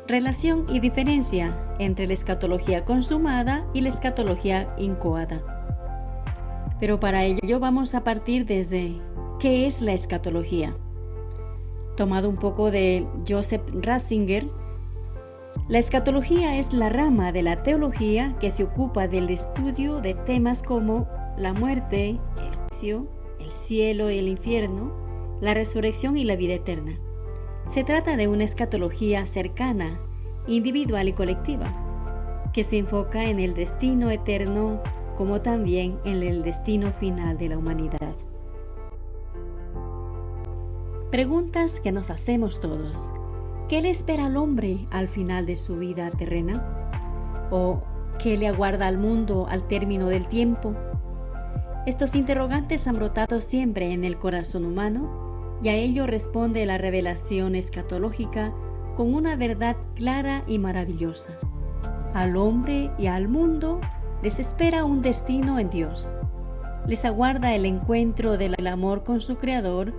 Relación y diferencia entre la escatología consumada y la escatología incoada. Pero para ello vamos a partir desde ¿qué es la escatología? Tomado un poco de Joseph Ratzinger, la escatología es la rama de la teología que se ocupa del estudio de temas como la muerte, el juicio, el cielo y el infierno, la resurrección y la vida eterna. Se trata de una escatología cercana, individual y colectiva, que se enfoca en el destino eterno como también en el destino final de la humanidad. Preguntas que nos hacemos todos. ¿Qué le espera al hombre al final de su vida terrena? ¿O qué le aguarda al mundo al término del tiempo? Estos interrogantes han brotado siempre en el corazón humano y a ello responde la revelación escatológica con una verdad clara y maravillosa. Al hombre y al mundo les espera un destino en Dios. Les aguarda el encuentro del amor con su Creador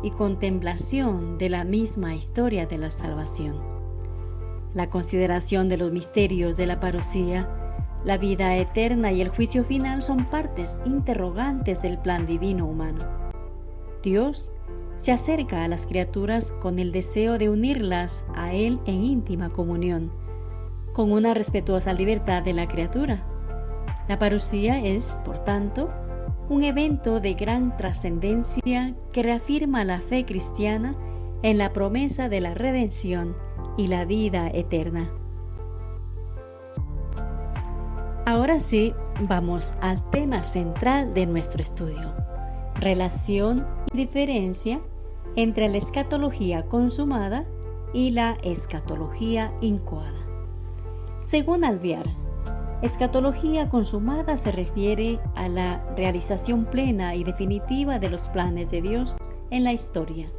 y contemplación de la misma historia de la salvación. La consideración de los misterios de la parusía, la vida eterna y el juicio final son partes interrogantes del plan divino humano. Dios se acerca a las criaturas con el deseo de unirlas a Él en íntima comunión, con una respetuosa libertad de la criatura. La parusía es, por tanto, un evento de gran trascendencia que reafirma la fe cristiana en la promesa de la redención y la vida eterna. Ahora sí, vamos al tema central de nuestro estudio: relación y diferencia entre la escatología consumada y la escatología incoada. Según Alvear, escatología consumada se refiere a la realización plena y definitiva de los planes de Dios en la historia.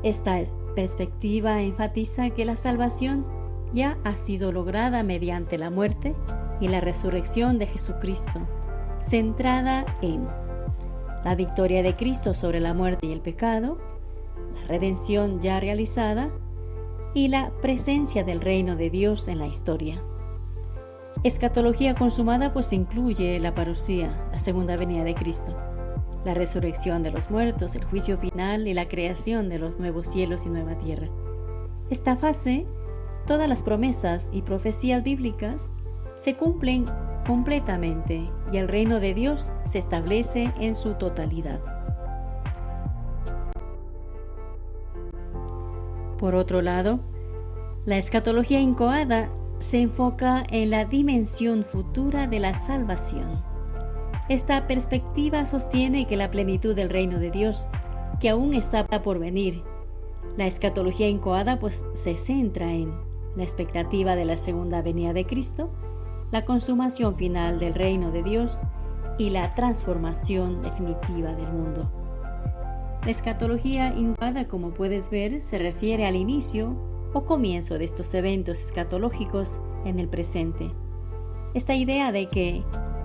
Esta perspectiva enfatiza que la salvación ya ha sido lograda mediante la muerte y la resurrección de Jesucristo, centrada en la victoria de Cristo sobre la muerte y el pecado, la redención ya realizada y la presencia del reino de Dios en la historia. Escatología consumada pues incluye la parusía, la segunda venida de Cristo, la resurrección de los muertos, el juicio final y la creación de los nuevos cielos y nueva tierra. Esta fase, todas las promesas y profecías bíblicas se cumplen completamente y el reino de Dios se establece en su totalidad. Por otro lado, la escatología incoada se enfoca en la dimensión futura de la salvación. Esta perspectiva sostiene que la plenitud del reino de Dios, que aún está por venir. La escatología incoada pues se centra en la expectativa de la segunda venida de Cristo, la consumación final del reino de Dios y la transformación definitiva del mundo. La escatología incoada, como puedes ver, se refiere al inicio o comienzo de estos eventos escatológicos en el presente. Esta idea de que,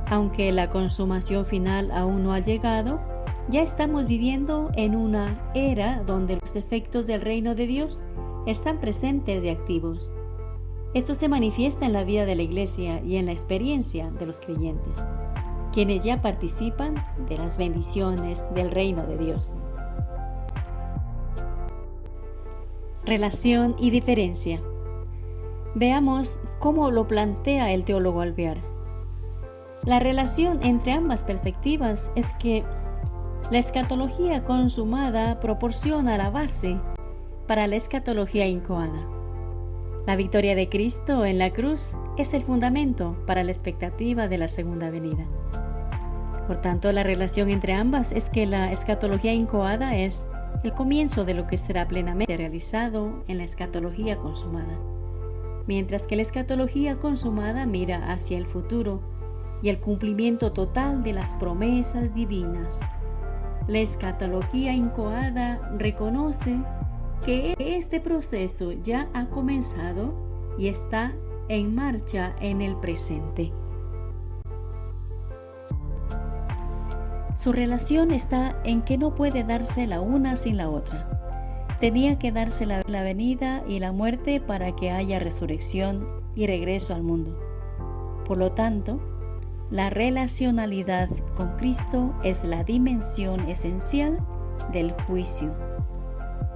aunque la consumación final aún no ha llegado, ya estamos viviendo en una era donde los efectos del reino de Dios están presentes y activos. Esto se manifiesta en la vida de la Iglesia y en la experiencia de los creyentes, quienes ya participan de las bendiciones del reino de Dios. Relación y diferencia. Veamos cómo lo plantea el teólogo Alvear. La relación entre ambas perspectivas es que la escatología consumada proporciona la base para la escatología incoada. La victoria de Cristo en la cruz es el fundamento para la expectativa de la segunda venida. Por tanto, la relación entre ambas es que la escatología incoada es el comienzo de lo que será plenamente realizado en la escatología consumada, mientras que la escatología consumada mira hacia el futuro y el cumplimiento total de las promesas divinas. La escatología incoada reconoce que este proceso ya ha comenzado y está en marcha en el presente. Su relación está en que no puede darse la una sin la otra. tenía que darse la venida y la muerte para que haya resurrección y regreso al mundo. Por lo tanto, la relacionalidad con Cristo es la dimensión esencial del juicio.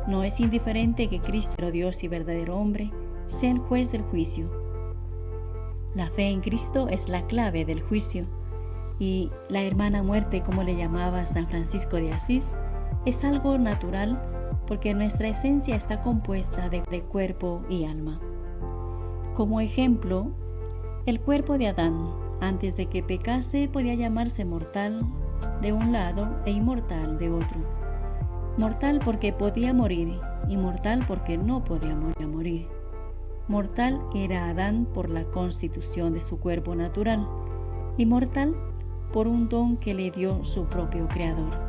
No es indiferente que Cristo, Dios y verdadero hombre, sea el juez del juicio. La fe en Cristo es la clave del juicio, y la hermana muerte, como le llamaba San Francisco de Asís, es algo natural porque nuestra esencia está compuesta de cuerpo y alma. Como ejemplo, el cuerpo de Adán, antes de que pecase, podía llamarse mortal de un lado e inmortal de otro. Mortal porque podía morir, inmortal porque no podía morir. Mortal era Adán por la constitución de su cuerpo natural, inmortal por un don que le dio su propio Creador.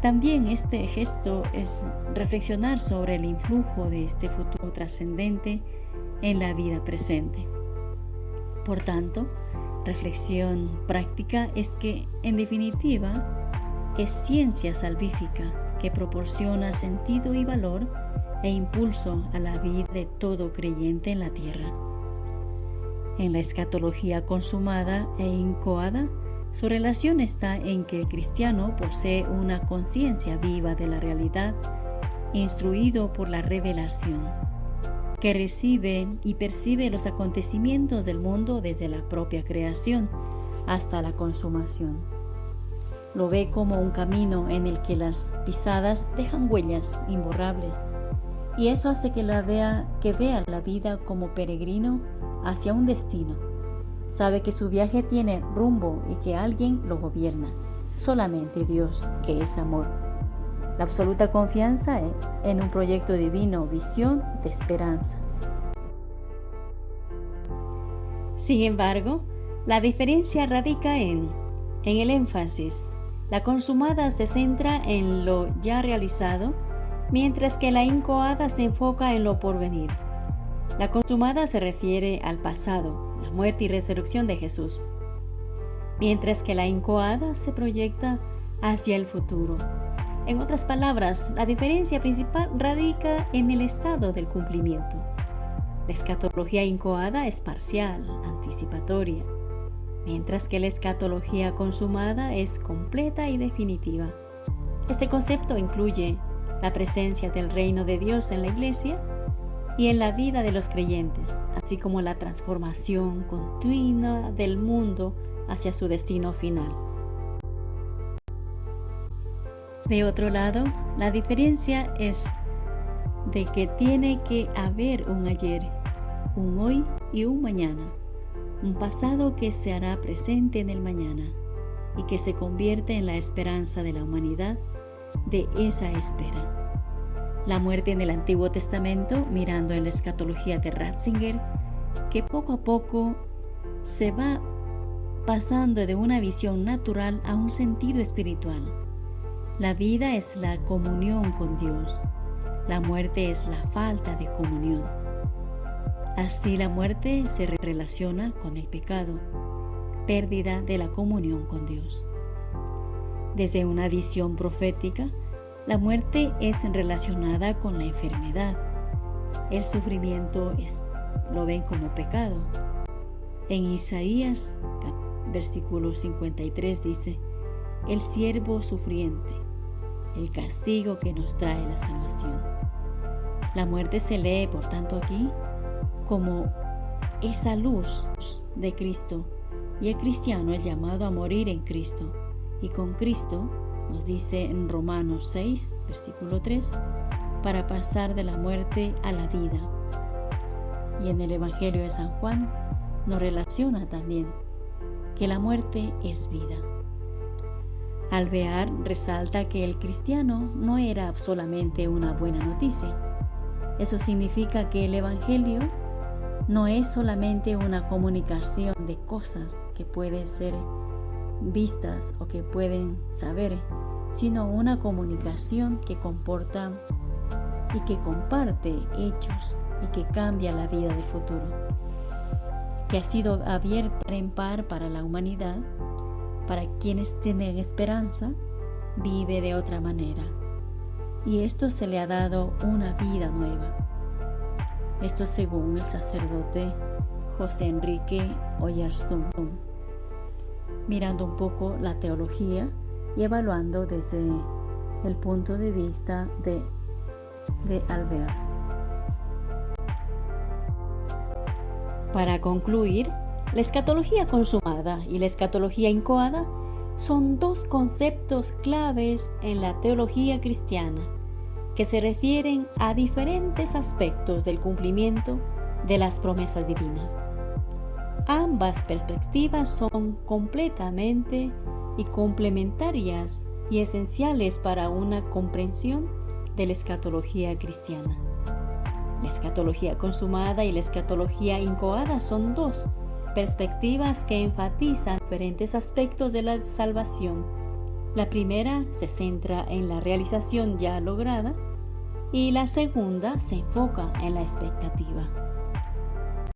También este gesto es reflexionar sobre el influjo de este futuro trascendente en la vida presente. Por tanto, reflexión práctica es que, en definitiva, es ciencia salvífica que proporciona sentido y valor e impulso a la vida de todo creyente en la tierra. En la escatología consumada e incoada, su relación está en que el cristiano posee una conciencia viva de la realidad, instruido por la revelación, que recibe y percibe los acontecimientos del mundo desde la propia creación hasta la consumación. Lo ve como un camino en el que las pisadas dejan huellas imborrables, y eso hace que vea la vida como peregrino hacia un destino. Sabe que su viaje tiene rumbo y que alguien lo gobierna, solamente Dios, que es amor. La absoluta confianza en un proyecto divino, visión de esperanza. Sin embargo, la diferencia radica en el énfasis. La consumada se centra en lo ya realizado, mientras que la incoada se enfoca en lo porvenir. La consumada se refiere al pasado, la muerte y resurrección de Jesús, mientras que la incoada se proyecta hacia el futuro. En otras palabras, la diferencia principal radica en el estado del cumplimiento. La escatología incoada es parcial, anticipatoria, mientras que la escatología consumada es completa y definitiva. Este concepto incluye la presencia del reino de Dios en la Iglesia y en la vida de los creyentes, así como la transformación continua del mundo hacia su destino final. De otro lado, la diferencia es de que tiene que haber un ayer, un hoy y un mañana, un pasado que se hará presente en el mañana y que se convierte en la esperanza de la humanidad de esa espera. La muerte en el Antiguo Testamento, mirando en la escatología de Ratzinger, que poco a poco se va pasando de una visión natural a un sentido espiritual. La vida es la comunión con Dios, la muerte es la falta de comunión. Así la muerte se relaciona con el pecado, pérdida de la comunión con Dios. Desde una visión profética, la muerte es relacionada con la enfermedad. El sufrimiento lo ven como pecado. En Isaías, versículo 53 dice: el siervo sufriente, el castigo que nos trae la salvación. La muerte se lee, por tanto, aquí como esa luz de Cristo, y el cristiano es llamado a morir en Cristo, y con Cristo, nos dice en Romanos 6, versículo 3, para pasar de la muerte a la vida. Y en el Evangelio de San Juan nos relaciona también que la muerte es vida. Alvear resalta que el cristiano no era solamente una buena noticia. Eso significa que el Evangelio no es solamente una comunicación de cosas que pueden ser vistas o que pueden saber, sino una comunicación que comporta y que comparte hechos y que cambia la vida del futuro, que ha sido abierta en par para la humanidad, para quienes tienen esperanza, vive de otra manera. y esto se le ha dado una vida nueva. Esto según el sacerdote José Enrique Oyarzún, mirando un poco la teología y evaluando desde el punto de vista de Albert. Para concluir, la escatología consumada y la escatología incoada son dos conceptos claves en la teología cristiana que se refieren a diferentes aspectos del cumplimiento de las promesas divinas. Ambas perspectivas son completamente y complementarias y esenciales para una comprensión de la escatología cristiana. La escatología consumada y la escatología incoada son dos perspectivas que enfatizan diferentes aspectos de la salvación. La primera se centra en la realización ya lograda y la segunda se enfoca en la expectativa.